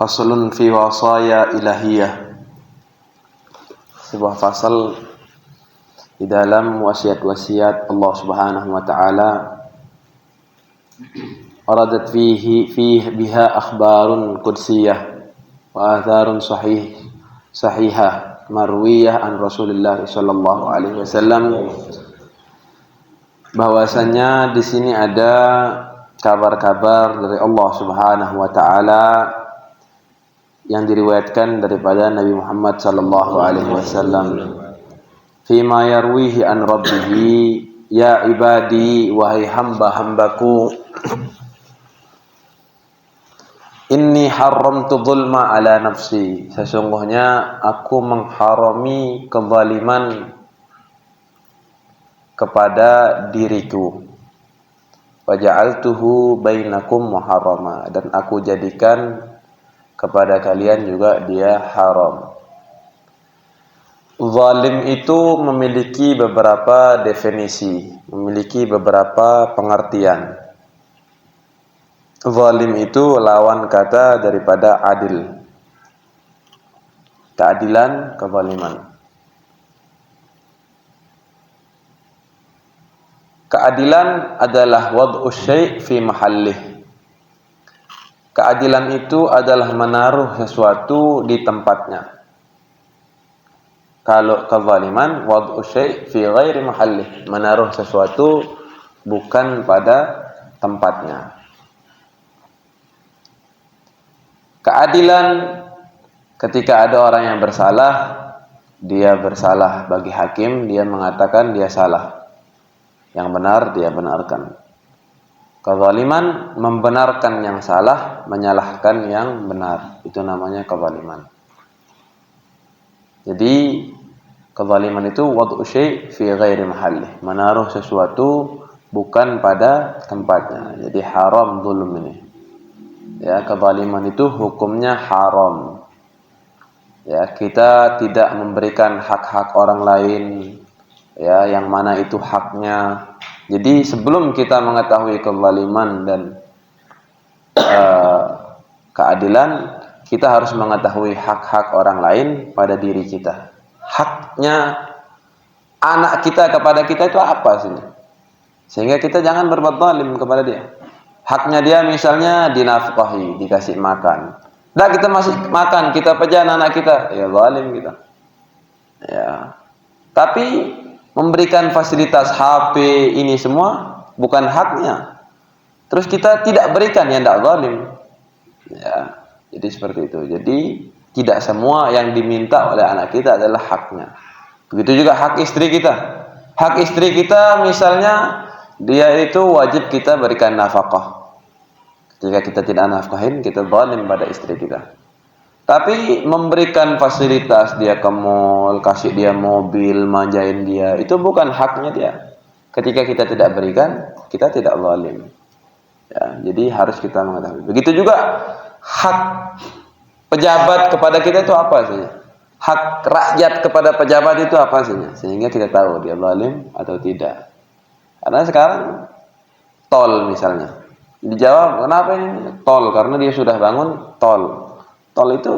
Faslun fi wasaya ilahiyah. Sebuah fasal di dalam wasiat-wasiat Allah Subhanahu wa taala. Aradat fihi biha akhbarun qudsiyah wa atharun sahihah marwiyah an Rasulullah sallallahu alaihi wasallam. Bahwasanya di sini ada kabar-kabar dari Allah Subhanahu wa taala yang diriwayatkan daripada Nabi Muhammad sallallahu alaihi wasallam. Fima yarwihi an rabbih, ya ibadi, wahai hamba-hambaku, inni haramtu zulma ala nafsi, sesungguhnya aku mengharami kezaliman kepada diriku. Wa ja'altuhu bainakum muharrama, dan aku jadikan kepada kalian juga dia haram. Zalim itu memiliki beberapa definisi, memiliki beberapa pengertian. Zalim itu lawan kata daripada adil. Keadilan, kezaliman. Keadilan adalah wad'u syai' fi mahallih. Keadilan itu adalah menaruh sesuatu di tempatnya. Kalau kezaliman, wad'u syai' fi ghairi mahallih, menaruh sesuatu bukan pada tempatnya. Keadilan, ketika ada orang yang bersalah, dia bersalah bagi hakim, dia mengatakan dia salah. Yang benar dia benarkan. Kezaliman, membenarkan yang salah, menyalahkan yang benar. Itu namanya kezaliman. Jadi kezaliman itu wad'u syai' fi ghairi mahallih, menaruh sesuatu bukan pada tempatnya. Jadi haram zulm ini. Ya, kezaliman itu hukumnya haram. Ya, kita tidak memberikan hak-hak orang lain, ya, yang mana itu haknya. Jadi sebelum kita mengetahui kezaliman dan keadilan, kita harus mengetahui hak-hak orang lain pada diri kita. Haknya anak kita kepada kita itu apa sih? Sehingga kita jangan berbuat zalim kepada dia. Haknya dia misalnya dinafkahi, dikasih makan. Nah, kita masih makan, kita pejan anak kita, ya zalim kita. Ya. Tapi memberikan fasilitas HP ini semua bukan haknya. Terus kita tidak berikan, ya tidak zalim. Ya, jadi seperti itu. Jadi tidak semua yang diminta oleh anak kita adalah haknya. Begitu juga hak istri kita. Hak istri kita misalnya dia itu wajib kita berikan nafkah. Jika kita tidak nafkahin, kita zalim pada istri kita. Tapi memberikan fasilitas dia ke mall, kasih dia mobil, manjain dia, itu bukan haknya dia. Ketika kita tidak berikan, kita tidak zalim. Ya, jadi harus kita mengetahui. Begitu juga hak pejabat kepada kita itu apa saja. Hak rakyat kepada pejabat itu apa saja. Sehingga kita tahu dia zalim atau tidak. Karena sekarang tol misalnya. Dijawab, kenapa ini tol? Karena dia sudah bangun tol. Tol itu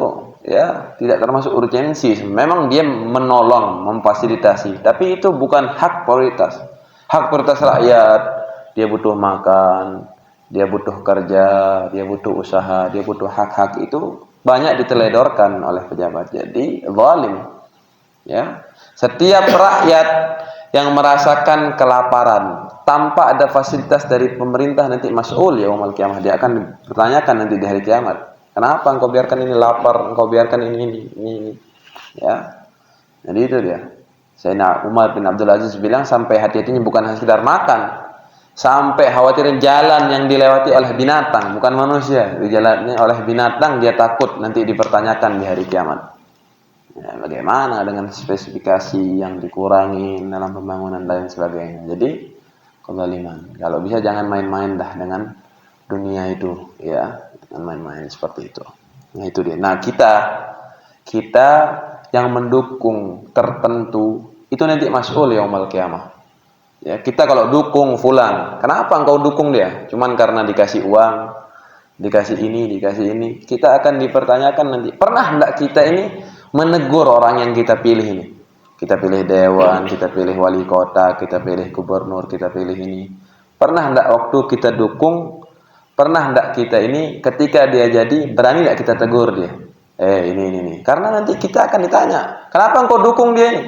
ya tidak termasuk urgensi. Memang dia menolong, memfasilitasi, tapi itu bukan hak prioritas. Hak prioritas rakyat, dia butuh makan, dia butuh kerja, dia butuh usaha, dia butuh hak-hak itu banyak diteledorkan oleh pejabat. Jadi zalim. Ya. Setiap rakyat yang merasakan kelaparan tanpa ada fasilitas dari pemerintah nanti mas'ul yaumul qiyamah, dia akan dipertanyakan nanti di hari kiamat. Kenapa engkau biarkan ini lapar, engkau biarkan ini. Ya. Jadi itu dia. Sayyidina Umar bin Abdul Aziz bilang sampai hati-hatinya bukan sekedar makan, sampai khawatirin jalan yang dilewati oleh binatang, bukan manusia, dijalannya oleh binatang, dia takut nanti dipertanyakan di hari kiamat. Ya, bagaimana dengan spesifikasi yang dikurangi dalam pembangunan dan sebagainya. Jadi kezaliman. Kalau bisa jangan main-main dah dengan dunia itu, ya. Main-main seperti itu. Nah itu dia. Nah kita yang mendukung tertentu itu nanti mas'ul yaumul qiyamah. Ya, kita kalau dukung fulan, kenapa engkau dukung dia? Cuman karena dikasih uang, dikasih ini, kita akan dipertanyakan nanti. Pernah enggak kita ini menegur orang yang kita pilih ini? Kita pilih dewan, kita pilih wali kota, kita pilih gubernur, kita pilih ini. Pernah enggak waktu kita dukung, pernah enggak kita ini ketika dia jadi, berani enggak kita tegur dia? Ini. Karena nanti kita akan ditanya, kenapa engkau dukung dia ini?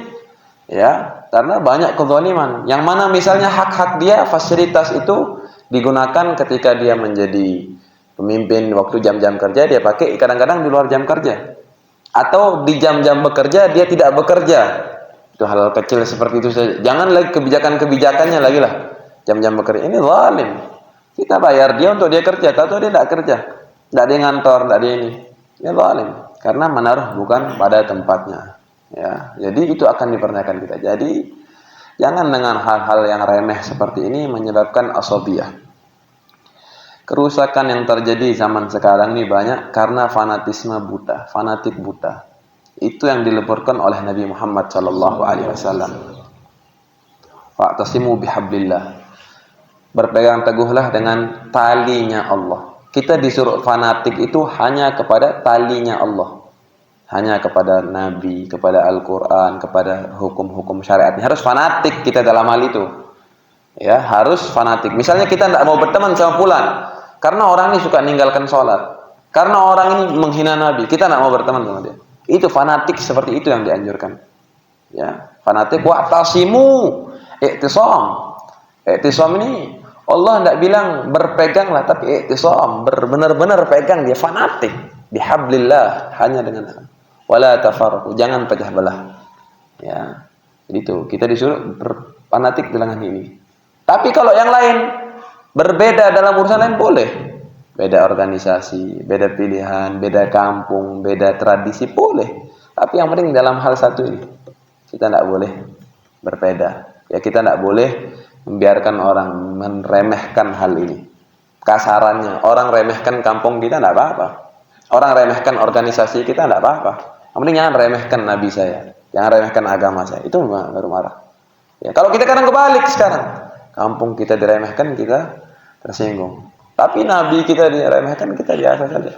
Ya, karena banyak kezaliman. Yang mana misalnya hak-hak dia, fasilitas itu digunakan ketika dia menjadi pemimpin waktu jam-jam kerja, dia pakai kadang-kadang di luar jam kerja. Atau di jam-jam bekerja dia tidak bekerja. Itu hal kecil seperti itu saja. Jangan lagi kebijakan-kebijakannya lagi lah. Jam-jam bekerja ini zalim. Kita bayar dia untuk dia kerja, tahu dia tidak kerja. Tidak ada ngantor, tidak ada ini. Ya zalim. Karena menaruh bukan pada tempatnya. Ya, jadi itu akan dipertanyakan kita. Jadi jangan dengan hal-hal yang remeh seperti ini menyebabkan asabiyah. Kerusakan yang terjadi zaman sekarang ini banyak karena fanatisme buta, fanatik buta. Itu yang dileburkan oleh Nabi Muhammad sallallahu alaihi wasallam. Fa'tasimu bihablillah. Berpegang teguhlah dengan talinya Allah. Kita disuruh fanatik itu hanya kepada talinya Allah. Hanya kepada Nabi, kepada Al-Quran, kepada hukum-hukum syariat. Harus fanatik kita dalam hal itu. Ya, harus fanatik. Misalnya kita tidak mau berteman sama fulan karena orang ini suka meninggalkan sholat. Karena orang ini menghina Nabi, kita tidak mau berteman sama dia. Itu fanatik seperti itu yang dianjurkan. Ya, fanatik wa'tasimu, i'tisam. I'tisam ini Allah tidak bilang berpeganglah, tapi i'tisam, benar-benar pegang dia, fanatik. Bihablillah, hanya dengan wala tafarraqu, jangan pecah belah. Ya. Jadi itu, kita disuruh berfanatik dengan ini. Tapi kalau yang lain berbeda dalam urusan lain boleh. Beda organisasi, beda pilihan, beda kampung, beda tradisi boleh. Tapi yang penting dalam hal satu ini, kita tidak boleh berbeda. Ya, kita tidak boleh membiarkan orang meremehkan hal ini. Kasarannya, orang remehkan kampung kita tidak apa-apa. Orang remehkan organisasi kita tidak apa-apa. Yang penting jangan remehkan Nabi saya, jangan remehkan agama saya. Itu baru marah. Ya, kalau kita kadang kebalik sekarang, kampung kita diremehkan, kita tersinggung. Tapi Nabi kita diremehkan, kita biasa saja.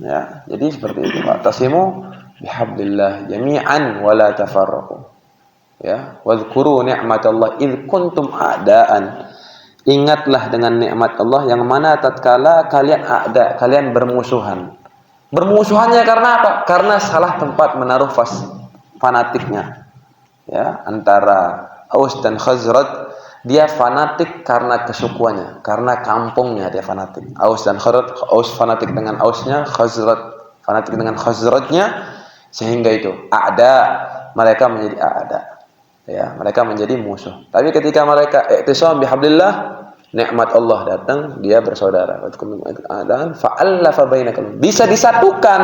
Ya, jadi seperti itu. Wa'tasimu bihablillah jami'an wa la tafarraqu. Ya, wadhkuru ni'matallah id kuntum a'daan. Ingatlah dengan nikmat Allah yang mana tatkala kalian kalian bermusuhan. Bermusuhannya karena apa? Karena salah tempat menaruh fanatiknya. Ya, antara Aus dan Khazraj, dia fanatik karena kesukuannya, karena kampungnya dia fanatik. Aus dan Khazraj, Aus fanatik dengan Ausnya, Khazraj fanatik dengan Khazrajnya, sehingga itu mereka menjadi ya, mereka menjadi musuh. Tapi ketika mereka i'tisam bihablillah, nikmat Allah datang, dia bersaudara. Fa'allafa bainakum. Bisa disatukan.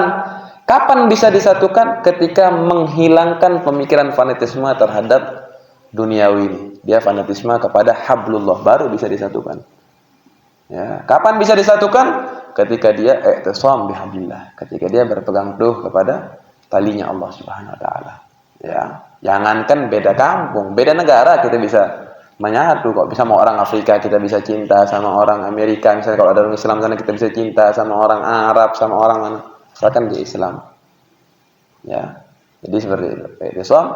Kapan bisa disatukan? Ketika menghilangkan pemikiran fanatisme terhadap duniawi ini. Dia fanatisme kepada hablullah, baru bisa disatukan. Ya, kapan bisa disatukan? Ketika dia i'tisam bihablillah, ketika dia berpegang teguh kepada talinya Allah Subhanahu wa taala. Ya, jangankan beda kampung, beda negara kita bisa menyatu. Kok bisa mau orang Afrika kita bisa cinta sama orang Amerika, misalnya kalau ada orang Islam sana kita bisa cinta sama orang Arab, sama orang mana, asalkan dia Islam. Ya, jadi seperti itu. I'tisam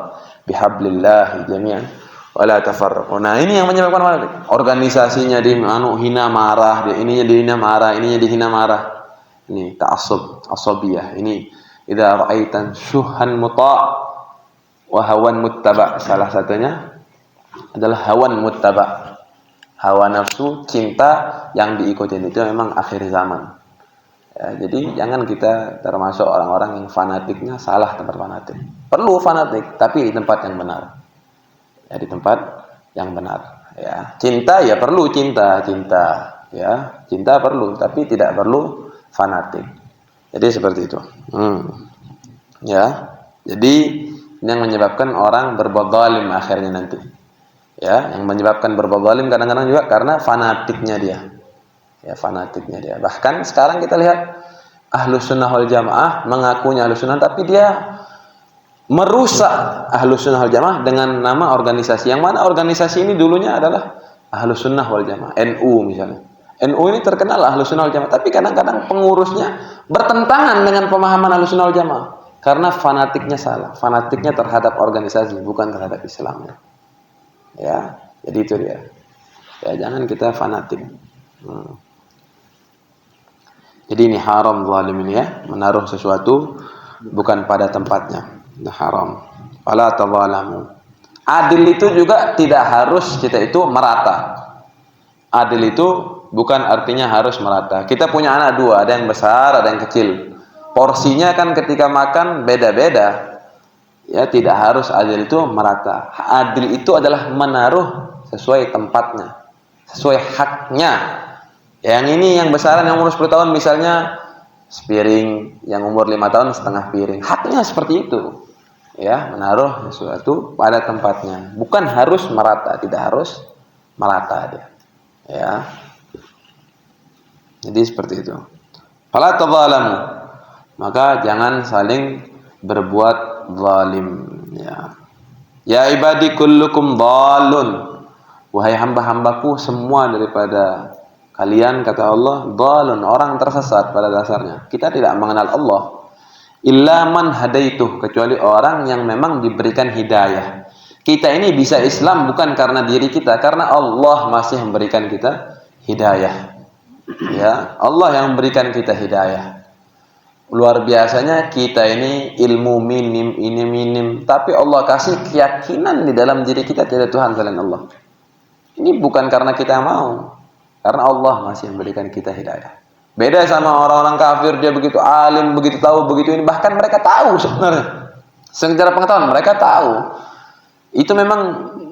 bihablillah jami'an wala tafarraqu. Nah, ini yang menyebabkan organisasinya hina marah, dia ininya dihina marah, ininya dihina marah. Ini ta'assub, asabiyah. Ini idza ra'aitan syuhan muta' wa hawan muttaba'. Salah satunya adalah hawan muttaba'. Hawa nafsu, cinta yang diikutin, itu memang akhir zaman. Ya, jadi jangan kita termasuk orang-orang yang fanatiknya salah tempat fanatik. Perlu fanatik, tapi di tempat yang benar. Ya, di tempat yang benar. Ya, cinta ya perlu cinta. Ya, cinta perlu, tapi tidak perlu fanatik. Jadi seperti itu. Ya, jadi yang menyebabkan orang berbuat zalim akhirnya nanti. Ya, yang menyebabkan berbuat zalim kadang-kadang juga karena fanatiknya dia. Ya, fanatiknya dia. Bahkan sekarang kita lihat Ahlus Sunnah wal Jamaah mengakunya Ahlus Sunnah, tapi dia merusak Ahlus Sunnah wal Jamaah dengan nama organisasi. Yang mana organisasi ini dulunya adalah Ahlus Sunnah wal Jamaah, NU misalnya. NU ini terkenal Ahlussunnah wal Jamaah, tapi kadang-kadang pengurusnya bertentangan dengan pemahaman Ahlussunnah wal Jamaah karena fanatiknya salah, fanatiknya terhadap organisasi bukan terhadap Islam. Ya, jadi itu dia. Ya, jangan kita fanatik. Jadi ini haram zalim ini ya, menaruh sesuatu bukan pada tempatnya. Ini haram. Fala tadzalamu. Adil itu juga tidak harus kita itu merata. Adil itu bukan artinya harus merata. Kita punya anak dua, ada yang besar, ada yang kecil. Porsinya kan ketika makan beda-beda. Ya, tidak harus adil itu merata. Adil itu adalah menaruh sesuai tempatnya, sesuai haknya. Yang ini yang besaran yang umur 10 tahun misalnya sepiring, yang umur 5 tahun setengah piring. Haknya seperti itu. Ya, menaruh sesuatu pada tempatnya. Bukan harus merata, tidak harus merata dia. Ya. Jadi seperti itu. Fala tadzalamu. Maka jangan saling berbuat zalim, ya. Ya ibadi kullukum dhalun. Wahai hamba-hambaku semua daripada kalian, kata Allah, dhalun, orang tersesat pada dasarnya. Kita tidak mengenal Allah. Illa man hadaituh, kecuali orang yang memang diberikan hidayah. Kita ini bisa Islam bukan karena diri kita, karena Allah masih memberikan kita hidayah. Ya, Allah yang memberikan kita hidayah. Luar biasanya kita ini ilmu minim, ini minim, tapi Allah kasih keyakinan di dalam diri kita tidak Tuhan selain Allah. Ini bukan karena kita mau, karena Allah masih memberikan kita hidayah. Beda sama orang-orang kafir, dia begitu alim, begitu tahu, begitu ini, bahkan mereka tahu sebenarnya. Secara pengetahuan mereka tahu. Itu memang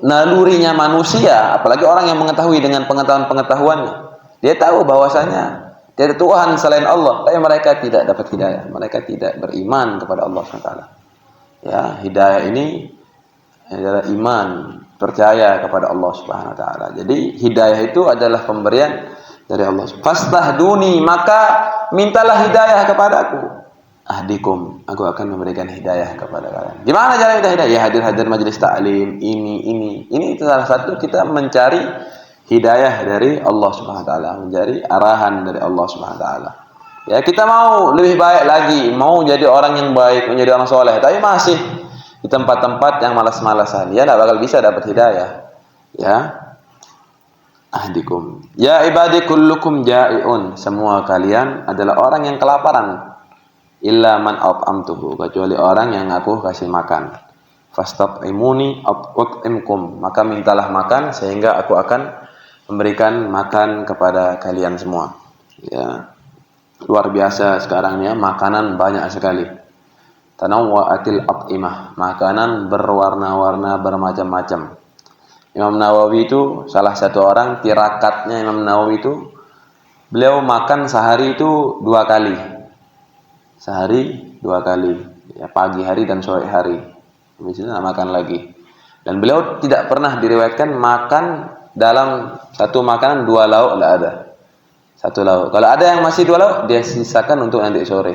nalurinya manusia, apalagi orang yang mengetahui dengan pengetahuan-pengetahuannya. Dia tahu bahwasanya tiada Tuhan selain Allah, tapi mereka tidak dapat hidayah. Mereka tidak beriman kepada Allah SWT. Ya, hidayah ini adalah iman, percaya kepada Allah Subhanahu wa taala. Jadi hidayah itu adalah pemberian dari Allah. Fastahduni, maka mintalah hidayah kepadaku. Ahdikum, aku akan memberikan hidayah kepada kalian. Gimana cara minta hidayah? Ya hadir-hadir majelis taklim, ini. Ini salah satu kita mencari hidayah dari Allah Subhanahu wa taala, mencari arahan dari Allah Subhanahu wa taala. Ya, kita mau lebih baik lagi, mau jadi orang yang baik, menjadi orang soleh, tapi masih di tempat-tempat yang malas-malasan, ya tidak bakal bisa dapat hidayah. Ya, ahdikum. Ya ibadi kullukum ja'iun, semua kalian adalah orang yang kelaparan. Illa man at'amtuhu, kecuali orang yang aku kasih makan. Fastat'imuni at'imkum, maka mintalah makan sehingga aku akan memberikan makan kepada kalian semua. Ya, luar biasa sekarang ya, makanan banyak sekali. Tanawwa'atil at'imah, makanan berwarna-warna, bermacam-macam. Imam Nawawi itu salah satu orang, tirakatnya Imam Nawawi itu beliau makan sehari itu 2 kali. Sehari 2 kali, ya, pagi hari dan sore hari. Biasanya makan lagi. Dan beliau tidak pernah diriwayatkan makan dalam satu makanan 2 lauk, tidak ada. 1 lauk. Kalau ada yang masih 2 lauk, dia sisakan untuk nanti sore.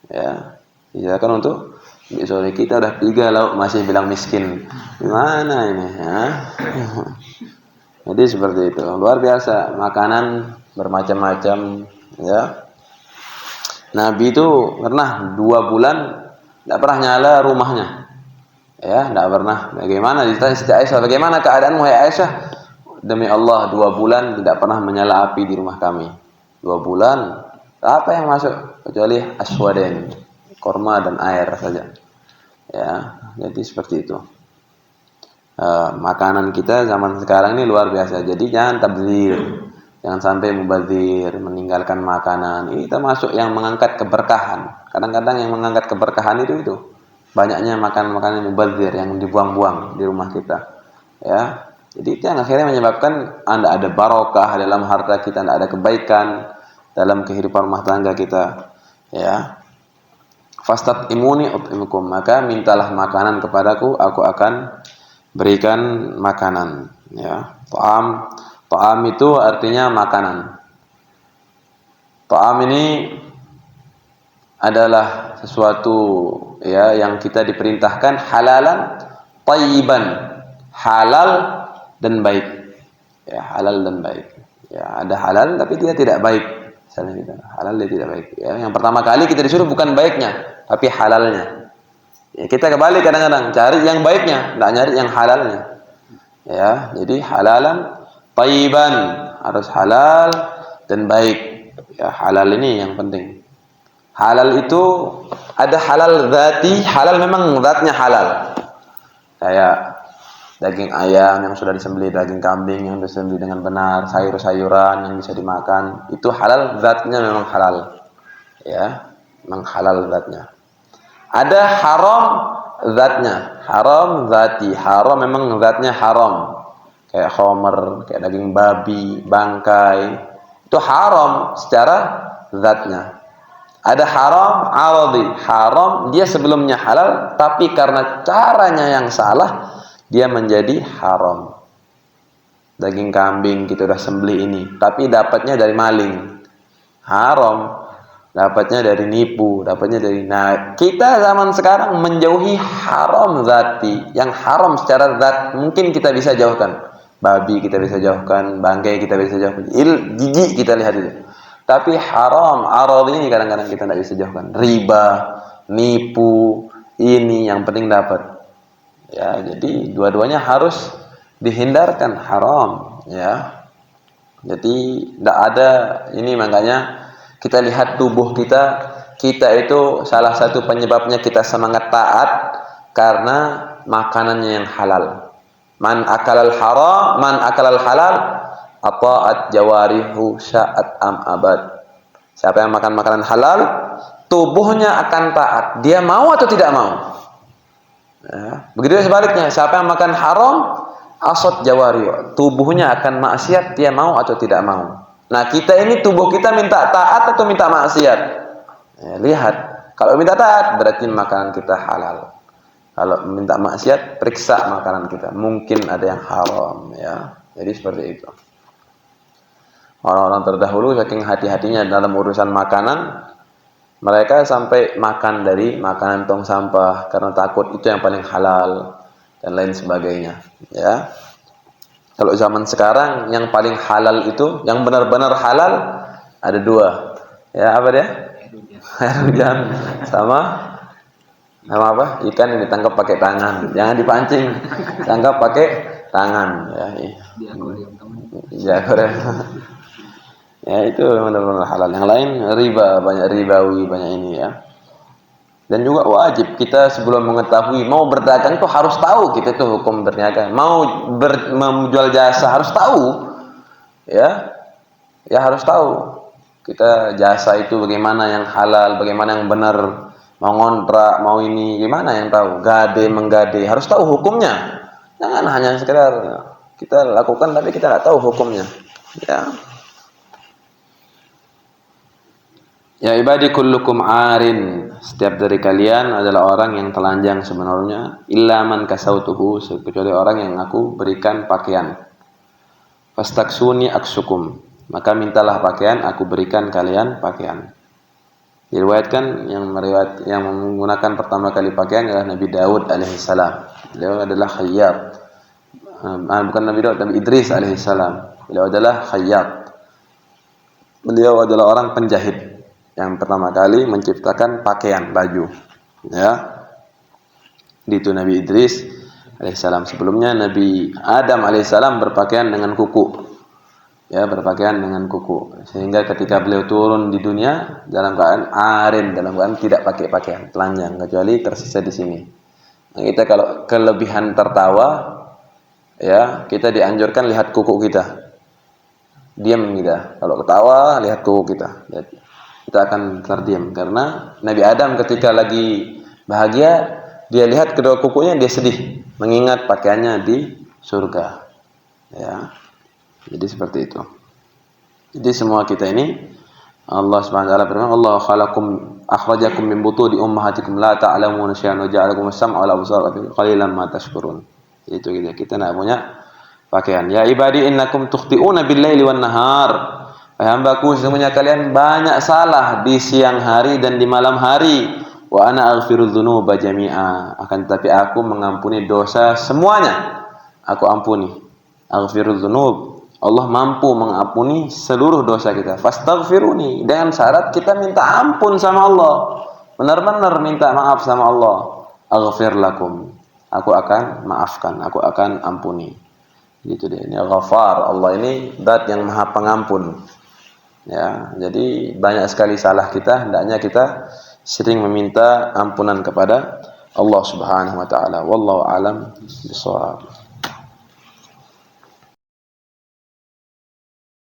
Ya, sisakan untuk nanti sore. Kita udah 3 lauk masih bilang miskin. Gimana ini? Ya? Jadi seperti itu. Luar biasa. Makanan bermacam-macam. Ya. Nabi itu pernah 2 bulan tidak pernah nyala rumahnya. Ya, tidak pernah. Bagaimana? Ditanya Siti Aisyah, bagaimana keadaanmu wahai Aisyah? Demi Allah 2 bulan tidak pernah menyala api di rumah kami. 2 bulan. Apa yang masuk? Kecuali aswaden, korma dan air saja. Ya, jadi seperti itu. Makanan kita zaman sekarang ini luar biasa. Jadi jangan tabdzir. Jangan sampai mubazir, meninggalkan makanan. Ini termasuk yang mengangkat keberkahan. Kadang-kadang yang mengangkat keberkahan itu banyaknya makanan-makanan mubazir yang dibuang-buang di rumah kita. Ya, jadi itu yang akhirnya menyebabkan Anda ada barokah dalam harta kita, Anda ada kebaikan dalam kehidupan rumah tangga kita. Ya, fastat'imuni ut'imukum, maka mintalah makanan kepadaku, aku akan berikan makanan. Ya, Ta'am itu artinya makanan. Ta'am ini adalah sesuatu ya yang kita diperintahkan halalan thayyiban, halal dan baik. Ya, halal dan baik. Ya, ada halal tapi dia tidak baik. Misalnya gitu. Halal dia tidak baik. Ya, yang pertama kali kita disuruh bukan baiknya, tapi halalnya. Ya, kita kembali kadang-kadang cari yang baiknya, enggak nyari yang halalnya. Ya, jadi halalan thayyiban, harus halal dan baik. Ya, halal ini yang penting. Halal itu ada halal dzati, halal memang zatnya halal. Kayak daging ayam yang sudah disembelih, daging kambing yang disembelih dengan benar, sayur-sayuran yang bisa dimakan, itu halal zatnya memang halal. Ya, memang halal zatnya. Ada haram zatnya, haram zati, haram memang zatnya haram. Kayak khamr, kayak daging babi, bangkai, itu haram secara zatnya. Ada haram aradi, haram dia sebelumnya halal, tapi karena caranya yang salah, dia menjadi haram. Daging kambing kita udah sembelih ini, tapi dapatnya dari maling, haram. Dapatnya dari nipu, dapatnya dari... Nah, kita zaman sekarang menjauhi haram zati, yang haram secara zat mungkin kita bisa jauhkan. Babi kita bisa jauhkan, bangkai kita bisa jauhkan, jijik kita lihat itu. Tapi haram arad ini kadang-kadang kita tidak bisa jauhkan. Riba, nipu, ini yang penting dapat. Ya, jadi dua-duanya harus dihindarkan, haram. Ya, jadi tidak ada ini. Makanya kita lihat tubuh kita itu salah satu penyebabnya kita semangat taat karena makanannya yang halal. Man akalal haram, man akalal halal, ata'at jawarihu sya'at am abad. Siapa yang makan makanan halal, tubuhnya akan taat. Dia mau atau tidak mau. Ya. Begitu sebaliknya, siapa yang makan haram, asad jawarihu, tubuhnya akan maksiat, dia mau atau tidak mau. Nah, kita ini tubuh kita minta taat atau minta maksiat? Ya, lihat, kalau minta taat berarti makanan kita halal. Kalau minta maksiat, periksa makanan kita. Mungkin ada yang haram, ya. Jadi seperti itu. Orang-orang terdahulu saking hati-hatinya dalam urusan makanan, mereka sampai makan dari makanan tong sampah karena takut itu yang paling halal dan lain sebagainya, ya. Kalau zaman sekarang yang paling halal itu, yang benar-benar halal ada dua. Ya, apa dia? Air hujan sama apa? Ikan yang ditangkap pakai tangan. Jangan dipancing. Tangkap pakai tangan, ya. Ya, ya, itu benar-benar halal. Yang lain riba, banyak ribawi, banyak ini, ya. Dan juga wajib kita sebelum mengetahui mau berdagang itu harus tahu kita tuh hukum berniaga. Mau menjual jasa harus tahu, ya, ya harus tahu kita jasa itu bagaimana yang halal, bagaimana yang benar. Mau ngontrak, mau ini gimana yang tahu? Gade menggade harus tahu hukumnya. Jangan hanya sekedar kita lakukan tapi kita nggak tahu hukumnya, ya. Ya ibadi kullukum arin, setiap dari kalian adalah orang yang telanjang sebenarnya, illa man kasautuhu, kecuali orang yang aku berikan pakaian. Fastaksuni aksukum, maka mintalah pakaian, aku berikan kalian pakaian. Diriwayatkan yang menggunakan pertama kali pakaian adalah Nabi Daud alaihissalam. Beliau adalah khayyat. Bukan Nabi Daud, Nabi Idris alaihissalam. Beliau adalah khayyat. Beliau adalah orang penjahit yang pertama kali menciptakan pakaian baju, ya. Itu Nabi Idris alaihissalam. Sebelumnya Nabi Adam alaihissalam berpakaian dengan kuku, ya, berpakaian dengan kuku, sehingga ketika beliau turun di dunia dalam keadaan arin, dalam keadaan tidak pakai pakaian, telanjang, kecuali tersisa di sini. Nah, kita kalau kelebihan tertawa, ya, kita dianjurkan lihat kuku kita, diam kita. Kalau ketawa lihat kuku kita, kita akan terdiam. Karena Nabi Adam ketika lagi bahagia, dia lihat kedua kukunya, dia sedih, mengingat pakaiannya di surga, ya. Jadi seperti itu. Jadi semua kita ini, Allah Subhanahu wa taala berfirman, Allah khalaqakum akhrajakum min butuni ummahatikum la ta'lamuna syai'an wa ja'alakum as-sam'a wal absara qalilan ma tashkurun. Itu kita enggak punya pakaian. Ya ibadi innakum tukhti'una bil-laili wan nahar. Wahai hambaku, sesungguhnya kalian banyak salah di siang hari dan di malam hari. Wa ana aghfiru dzunuba jami'a. Akan tetapi aku mengampuni dosa semuanya. Aku ampuni. Aghfiru dzunub. Allah mampu mengampuni seluruh dosa kita. Fastaghfiruni, dengan syarat kita minta ampun sama Allah. Benar-benar minta maaf sama Allah. Aghfir lakum. Aku akan maafkan, aku akan ampuni. Gitu deh. Ini Ghafar. Allah ini zat yang Maha Pengampun. Ya, jadi banyak sekali salah kita, hendaknya kita sering meminta ampunan kepada Allah Subhanahu wa taala. Wallahu alam bishawab.